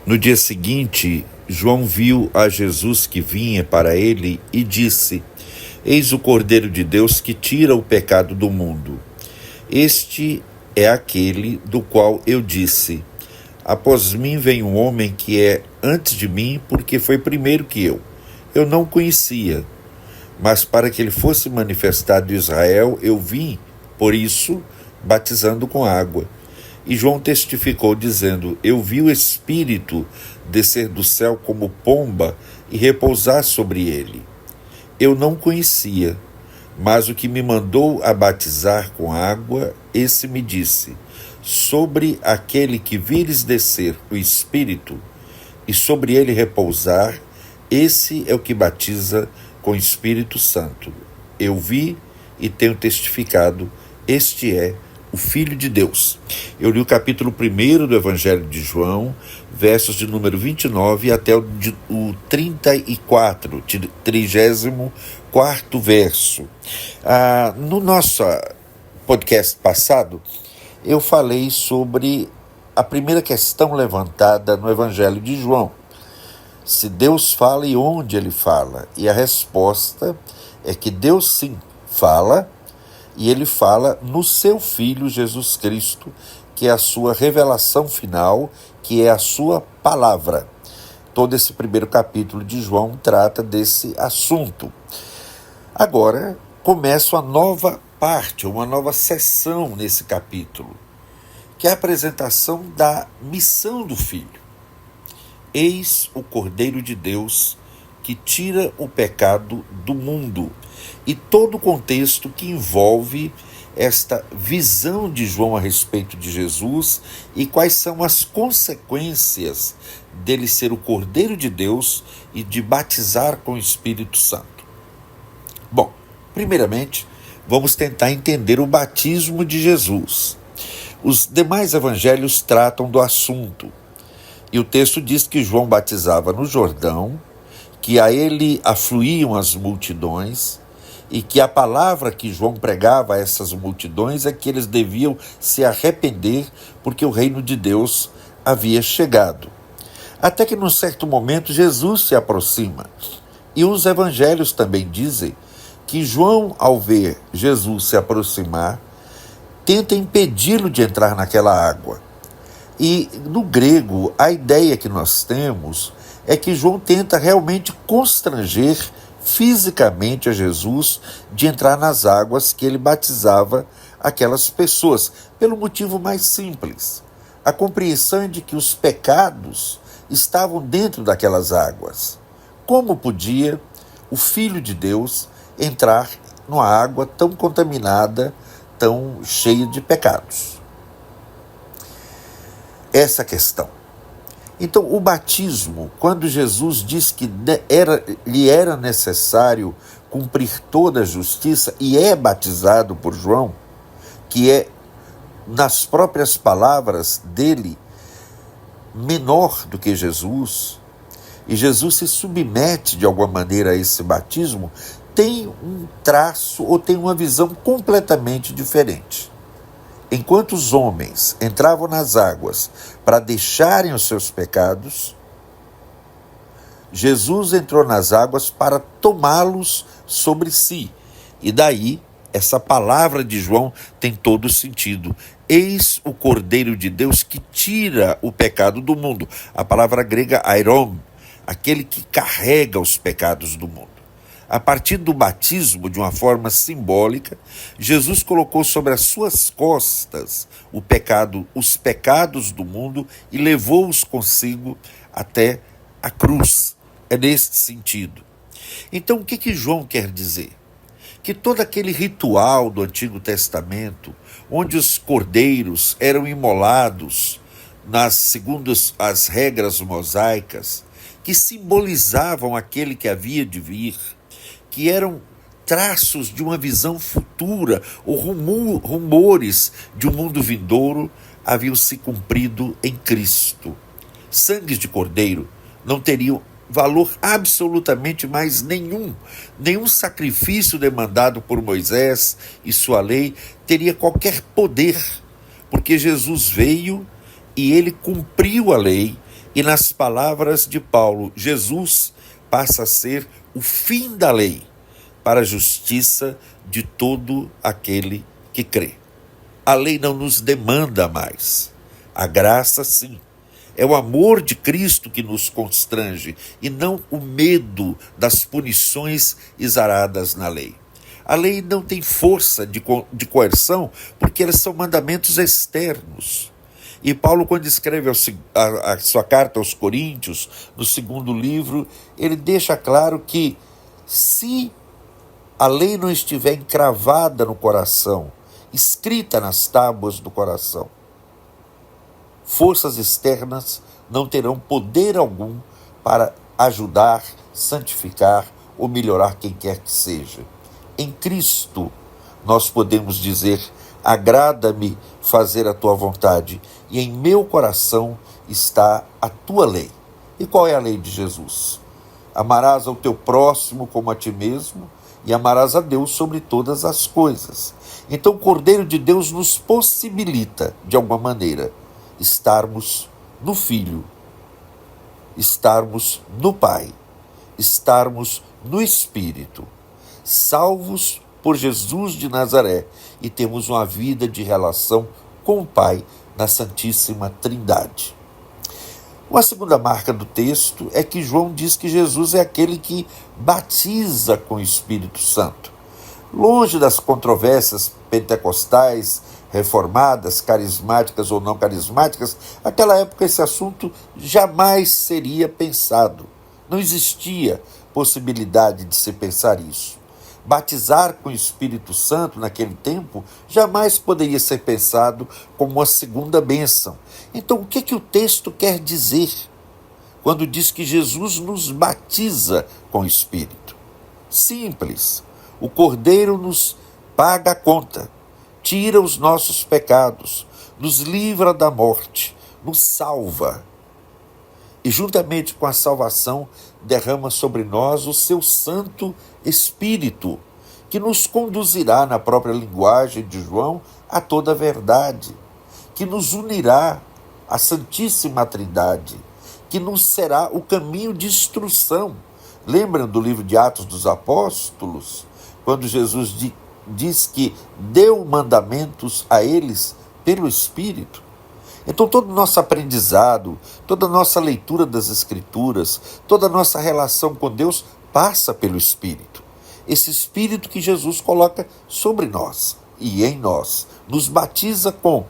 No dia seguinte, João viu a Jesus que vinha para ele e disse: Eis o Cordeiro de Deus que tira o pecado do mundo. Este é aquele do qual eu disse: Após mim vem um homem que é antes de mim, porque foi primeiro que eu. Eu não o conhecia, mas para que ele fosse manifestado em Israel, eu vim, por isso, batizando com água. E João testificou, dizendo: Eu vi o Espírito descer do céu como pomba e repousar sobre ele. Eu não conhecia, mas o que me mandou a batizar com água, esse me disse: Sobre aquele que vires descer o Espírito, e sobre ele repousar, esse é o que batiza com o Espírito Santo. Eu vi e tenho testificado, este é o Filho de Deus. Eu li o capítulo 1 do Evangelho de João, versos de número 29 até o 34, 34º verso. No nosso podcast passado, eu falei sobre a primeira questão levantada no Evangelho de João. Se Deus fala e onde ele fala? E a resposta é que Deus sim fala, e ele fala no seu Filho Jesus Cristo, que é a sua revelação final, que é a sua palavra. Todo esse primeiro capítulo de João trata desse assunto. Agora começa uma nova parte, uma nova seção nesse capítulo, que é a apresentação da missão do Filho. Eis o Cordeiro de Deus que tira o pecado do mundo. E todo o contexto que envolve esta visão de João a respeito de Jesus e quais são as consequências dele ser o Cordeiro de Deus e de batizar com o Espírito Santo. Bom, primeiramente, vamos tentar entender o batismo de Jesus. Os demais evangelhos tratam do assunto. E o texto diz que João batizava no Jordão, que a ele afluíam as multidões e que a palavra que João pregava a essas multidões é que eles deviam se arrepender porque o reino de Deus havia chegado. Até que num certo momento Jesus se aproxima. E os evangelhos também dizem que João, ao ver Jesus se aproximar, tenta impedi-lo de entrar naquela água. E no grego, a ideia que nós temos é que João tenta realmente constranger fisicamente a Jesus de entrar nas águas que ele batizava aquelas pessoas, pelo motivo mais simples. A compreensão de que os pecados estavam dentro daquelas águas. Como podia o Filho de Deus entrar numa água tão contaminada, tão cheia de pecados? Essa questão. Então, o batismo, quando Jesus diz que lhe era necessário cumprir toda a justiça e é batizado por João, que é, nas próprias palavras dele, menor do que Jesus, e Jesus se submete de alguma maneira a esse batismo, tem um traço ou tem uma visão completamente diferente. Enquanto os homens entravam nas águas para deixarem os seus pecados, Jesus entrou nas águas para tomá-los sobre si. E daí, essa palavra de João tem todo o sentido. Eis o Cordeiro de Deus que tira o pecado do mundo. A palavra grega airon, aquele que carrega os pecados do mundo. A partir do batismo, de uma forma simbólica, Jesus colocou sobre as suas costas os pecados do mundo e levou-os consigo até a cruz. É nesse sentido. Então, o que João quer dizer? Que todo aquele ritual do Antigo Testamento, onde os cordeiros eram imolados segundo as regras mosaicas, que simbolizavam aquele que havia de vir, que eram traços de uma visão futura, ou rumores de um mundo vindouro, haviam se cumprido em Cristo. Sangues de cordeiro não teriam valor absolutamente mais nenhum. Nenhum sacrifício demandado por Moisés e sua lei teria qualquer poder, porque Jesus veio e ele cumpriu a lei, E nas palavras de Paulo, Jesus passa a ser o fim da lei para a justiça de todo aquele que crê. A lei não nos demanda mais. A graça, sim. É o amor de Cristo que nos constrange e não o medo das punições exaradas na lei. A lei não tem força de coerção porque eles são mandamentos externos. E Paulo, quando escreve a sua carta aos Coríntios, no segundo livro, ele deixa claro que se a lei não estiver encravada no coração, escrita nas tábuas do coração, forças externas não terão poder algum para ajudar, santificar ou melhorar quem quer que seja. Em Cristo, nós podemos dizer: agrada-me fazer a tua vontade, e em meu coração está a tua lei. E qual é a lei de Jesus? Amarás ao teu próximo como a ti mesmo, e amarás a Deus sobre todas as coisas. Então o Cordeiro de Deus nos possibilita, de alguma maneira, estarmos no Filho, estarmos no Pai, estarmos no Espírito, salvos por Jesus de Nazaré, e temos uma vida de relação com o Pai na Santíssima Trindade. Uma segunda marca do texto é que João diz que Jesus é aquele que batiza com o Espírito Santo. Longe das controvérsias pentecostais, reformadas, carismáticas ou não carismáticas, naquela época esse assunto jamais seria pensado. Não existia possibilidade de se pensar isso. Batizar com o Espírito Santo naquele tempo jamais poderia ser pensado como uma segunda bênção. Então, o que o texto quer dizer quando diz que Jesus nos batiza com o Espírito? Simples. O Cordeiro nos paga a conta, tira os nossos pecados, nos livra da morte, nos salva. E juntamente com a salvação, derrama sobre nós o seu Santo Espírito, que nos conduzirá, na própria linguagem de João, a toda a verdade, que nos unirá à Santíssima Trindade, que nos será o caminho de instrução. Lembram do livro de Atos dos Apóstolos, quando Jesus diz que deu mandamentos a eles pelo Espírito? Então todo o nosso aprendizado, toda a nossa leitura das Escrituras, toda a nossa relação com Deus passa pelo Espírito. Esse Espírito que Jesus coloca sobre nós e em nós, nos batiza com.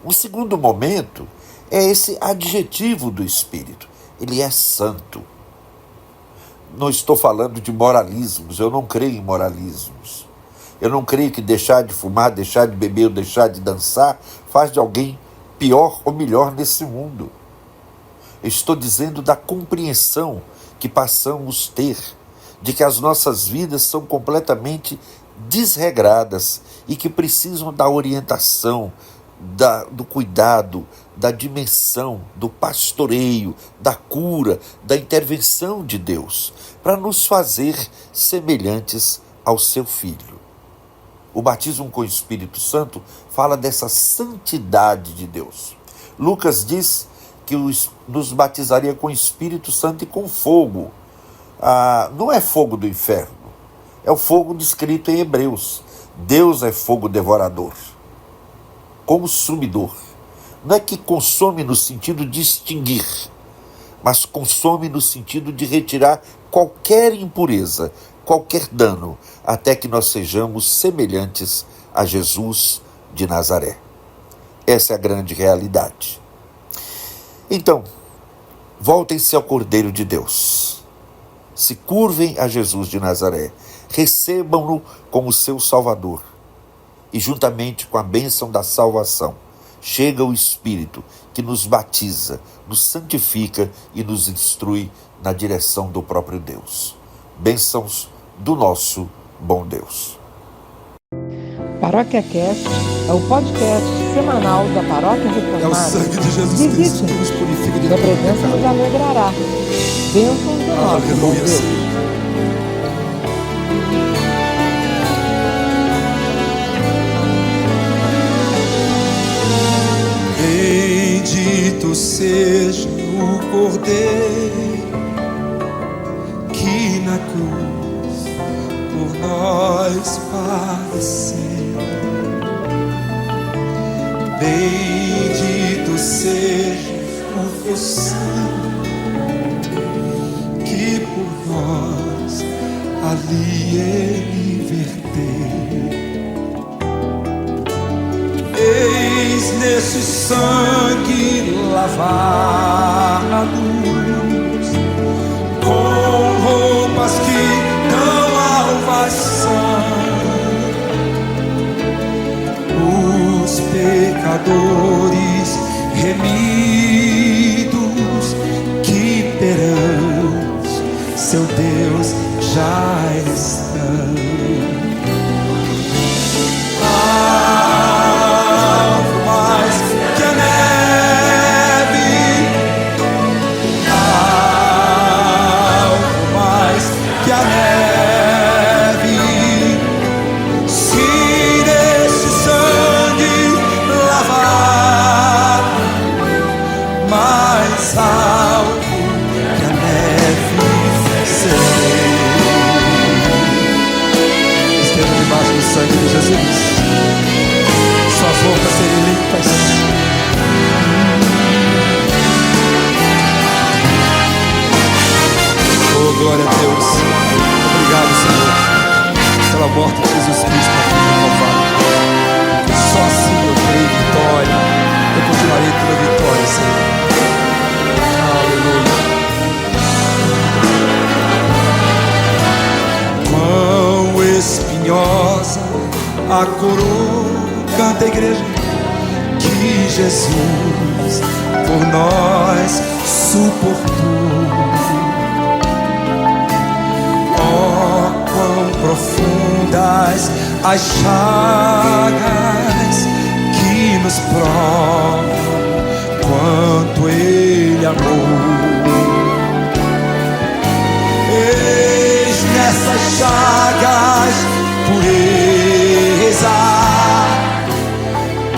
Um segundo momento é esse adjetivo do Espírito. Ele é santo. Não estou falando de moralismos, eu não creio em moralismos. Eu não creio que deixar de fumar, deixar de beber ou deixar de dançar faz de alguém pior ou melhor nesse mundo. Eu estou dizendo da compreensão que passamos a ter, de que as nossas vidas são completamente desregradas e que precisam da orientação, do cuidado, da dimensão, do pastoreio, da cura, da intervenção de Deus, para nos fazer semelhantes ao seu Filho. O batismo com o Espírito Santo fala dessa santidade de Deus. Lucas diz que nos batizaria com o Espírito Santo e com fogo. Não é fogo do inferno, é o fogo descrito em Hebreus. Deus é fogo devorador, consumidor. Não é que consome no sentido de extinguir, mas consome no sentido de retirar qualquer impureza, qualquer dano, até que nós sejamos semelhantes a Jesus de Nazaré. Essa é a grande realidade. Então, voltem-se ao Cordeiro de Deus. Se curvem a Jesus de Nazaré. Recebam-no como seu Salvador. E juntamente com a bênção da salvação, chega o Espírito que nos batiza, nos santifica e nos instrui na direção do próprio Deus. Bênçãos do nosso bom Deus. Paróquia Cast é o podcast semanal da Paróquia Reformada. É o sangue de Jesus Cristo que nos purifica de Sua todo presença nos pecado. alegrará. Bênçãos do nosso bom Aleluia. Deus. Vem de Bendito seja o Cordeiro que na cruz por nós padeceu. Bendito seja o teu sangue que por nós ali ele verteu. Eis nesse sangue lavados, com roupas que dão salvação, os pecadores remidos que perante seu Deus já estão. Sangue de Jesus, suas roupas serem limpas. Oh, glória a Deus. Obrigado, Senhor, pela morte de Jesus Cristo na cruz do Calvário. Só assim eu terei vitória. Eu continuarei tendo vitória, Senhor. Aleluia. Quão espinhosa a coroa, canta a igreja, que Jesus por nós suportou. Oh, quão profundas as chagas que nos provam quanto Ele amou. Eis nessas chagas pureza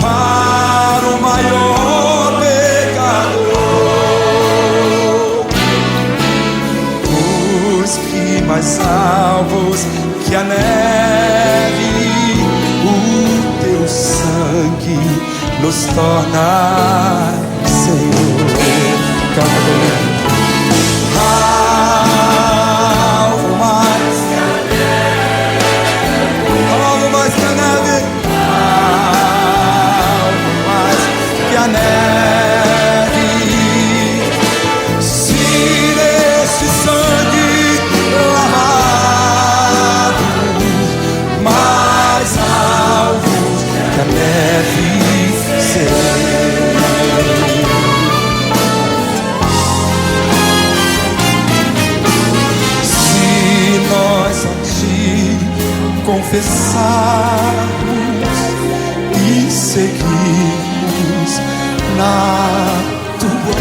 para o maior pecador, os que mais salvos que a neve, o teu sangue nos torna, Senhor. Canta comigo. Confessarmos e seguirmos na tua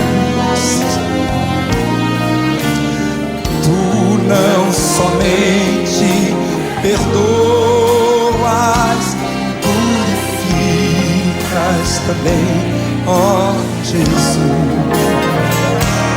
luz, tu não somente perdoas, purificas também, ó Jesus.